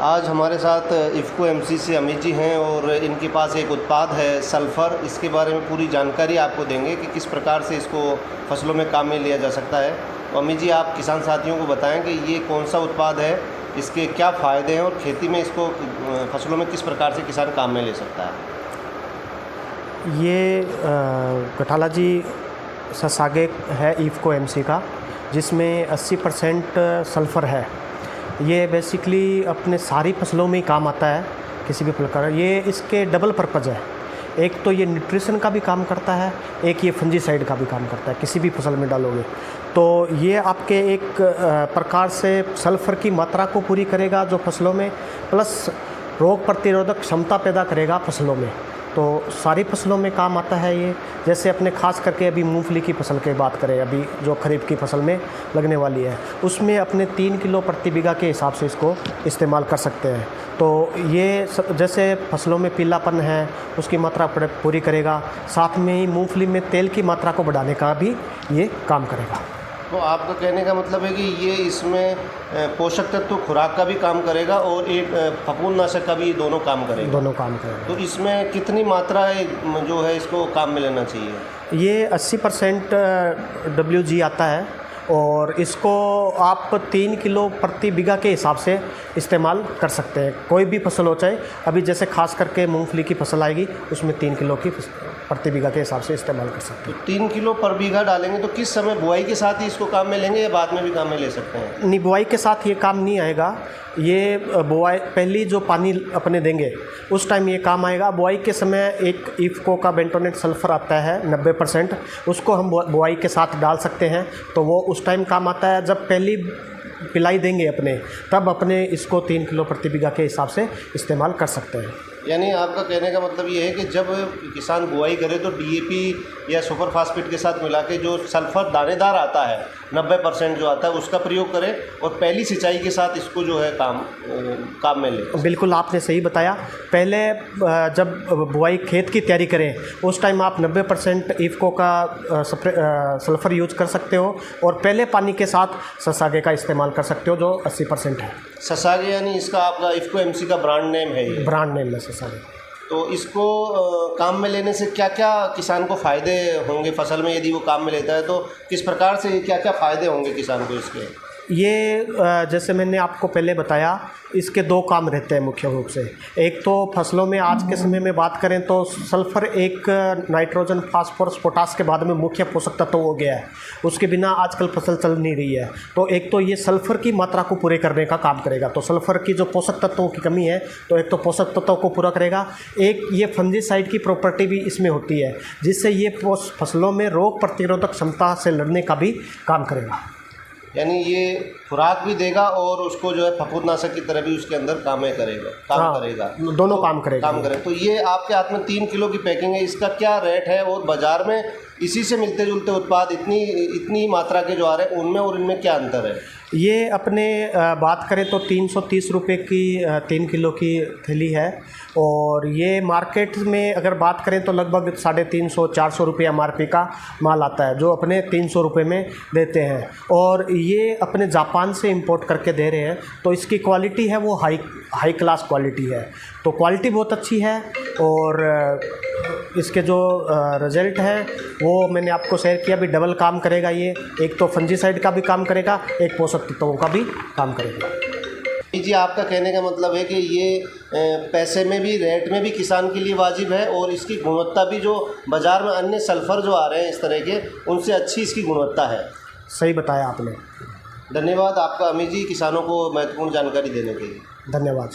आज हमारे साथ इफ़को एमसी से अमित जी हैं और इनके पास एक उत्पाद है सल्फ़र। इसके बारे में पूरी जानकारी आपको देंगे कि किस प्रकार से इसको फसलों में काम में लिया जा सकता है। तो अमित जी, आप किसान साथियों को बताएं कि ये कौन सा उत्पाद है, इसके क्या फ़ायदे हैं और खेती में इसको फसलों में किस प्रकार से किसान काम में ले सकता है। ये कठाला जी ससागे है इफ़को एमसी का, जिसमें 80% सल्फ़र है। ये बेसिकली अपने सारी फसलों में ही काम आता है, किसी भी प्रकार। ये इसके डबल पर्पज़ है, एक तो ये न्यूट्रिशन का भी काम करता है, एक ये फंजीसाइड का भी काम करता है। किसी भी फसल में डालोगे तो ये आपके एक प्रकार से सल्फ़र की मात्रा को पूरी करेगा जो फसलों में, प्लस रोग प्रतिरोधक क्षमता पैदा करेगा फसलों में। तो सारी फसलों में काम आता है ये। जैसे अपने खास करके अभी मूंगफली की फसल की बात करें, अभी जो खरीफ की फसल में लगने वाली है, उसमें अपने 3 किलो प्रति बीघा के हिसाब से इसको इस्तेमाल कर सकते हैं। तो ये जैसे फसलों में पीलापन है उसकी मात्रा पूरी करेगा, साथ में ही मूंगफली में तेल की मात्रा को बढ़ाने का भी ये काम करेगा। तो आपका कहने का मतलब है कि ये इसमें पोषक तत्व खुराक का भी काम करेगा और एक फफूंदनाशक का भी दोनों काम करेगा। दोनों काम करेगा। तो इसमें कितनी मात्रा जो है इसको काम में लेना चाहिए? ये 80% WG आता है और इसको आप 3 किलो प्रति बीघा के हिसाब से इस्तेमाल कर सकते हैं। कोई भी फसल हो, चाहे अभी जैसे खास करके मूंगफली की फसल आएगी उसमें 3 किलो की प्रति बीघा के हिसाब से इस्तेमाल कर सकते हैं। तो 3 किलो पर बीघा डालेंगे तो किस समय बुआई के साथ ही इसको काम में लेंगे या बाद में भी काम में ले सकते हैं? नहीं, बुआई के साथ ये काम नहीं आएगा। ये बुआई पहली जो पानी अपने देंगे उस टाइम ये काम आएगा। बुआई के समय एक इफ़को का बेंटोनेट सल्फ़र आता है 90%, उसको हम बुआई के साथ डाल सकते हैं, तो वो उस टाइम काम आता है। जब पहली पिलाई देंगे अपने, तब अपने इसको 3 किलो प्रति बीघा के हिसाब से इस्तेमाल कर सकते हैं। यानी आपका कहने का मतलब ये है कि जब किसान बुआई करे तो DAP या सुपर फास्फेट के साथ मिला के जो सल्फ़र दानेदार आता है 90% जो आता है उसका प्रयोग करें और पहली सिंचाई के साथ इसको जो है काम में लें। बिल्कुल, आपने सही बताया। पहले जब बुआई खेत की तैयारी करें उस टाइम आप 90% इफ़को का सल्फ़र यूज कर सकते हो और पहले पानी के साथ ससागे का इस्तेमाल कर सकते हो जो 80% है। ससागे यानी इसका आपका इफ़को एमसी का ब्रांड नेम है ये? ब्रांड नेम है ससागे। तो इसको काम में लेने से क्या क्या किसान को फ़ायदे होंगे फसल में? यदि वो काम में लेता है तो किस प्रकार से क्या क्या फ़ायदे होंगे किसान को इसके? ये जैसे मैंने आपको पहले बताया, इसके 2 काम रहते हैं मुख्य रूप से। एक तो फसलों में आज के समय में बात करें तो सल्फ़र एक नाइट्रोजन, फास्फोरस, पोटास के बाद में मुख्य पोषक तत्व हो गया है। उसके बिना आजकल फसल चल नहीं रही है। तो एक तो ये सल्फ़र की मात्रा को पूरे करने का काम करेगा। तो सल्फ़र की जो पोषक तत्वों की कमी है तो एक तो पोषक तत्वों को पूरा करेगा, एक ये फंजीसाइड की प्रॉपर्टी भी इसमें होती है जिससे ये फसलों में रोग प्रतिरोधक क्षमता से लड़ने का भी काम करेगा। यानी ये खुराक भी देगा और उसको जो है फफूंदनाशक की तरह भी उसके अंदर काम करेगा। दोनों काम करेगा। तो ये आपके हाथ में 3 किलो की पैकिंग है, इसका क्या रेट है और बाज़ार में इसी से मिलते जुलते उत्पाद इतनी मात्रा के जो आ रहे हैं उनमें और इनमें क्या अंतर है? ये अपने बात करें तो 330 रुपये की 3 किलो की थैली है और ये मार्केट में अगर बात करें तो लगभग 350-400 रुपये MRP का माल आता है जो अपने 300 रुपये में देते हैं। और ये अपने जापान से इंपोर्ट करके दे रहे हैं, तो इसकी क्वालिटी है वो हाई क्लास क्वालिटी है। तो क्वालिटी बहुत अच्छी है और इसके जो रिज़ल्ट है वो मैंने आपको शेयर किया। भी डबल काम करेगा ये, एक तो फंजीसाइड का भी काम करेगा, एक पोषक तत्वों का भी काम करेगा। जी, आपका कहने का मतलब है कि ये पैसे में भी, रेट में भी किसान के लिए वाजिब है और इसकी गुणवत्ता भी जो बाज़ार में अन्य सल्फ़र जो आ रहे हैं इस तरह के, उनसे अच्छी इसकी गुणवत्ता है। सही बताया आपने। धन्यवाद आपका अमित जी, किसानों को महत्वपूर्ण जानकारी देने के लिए। धन्यवाद।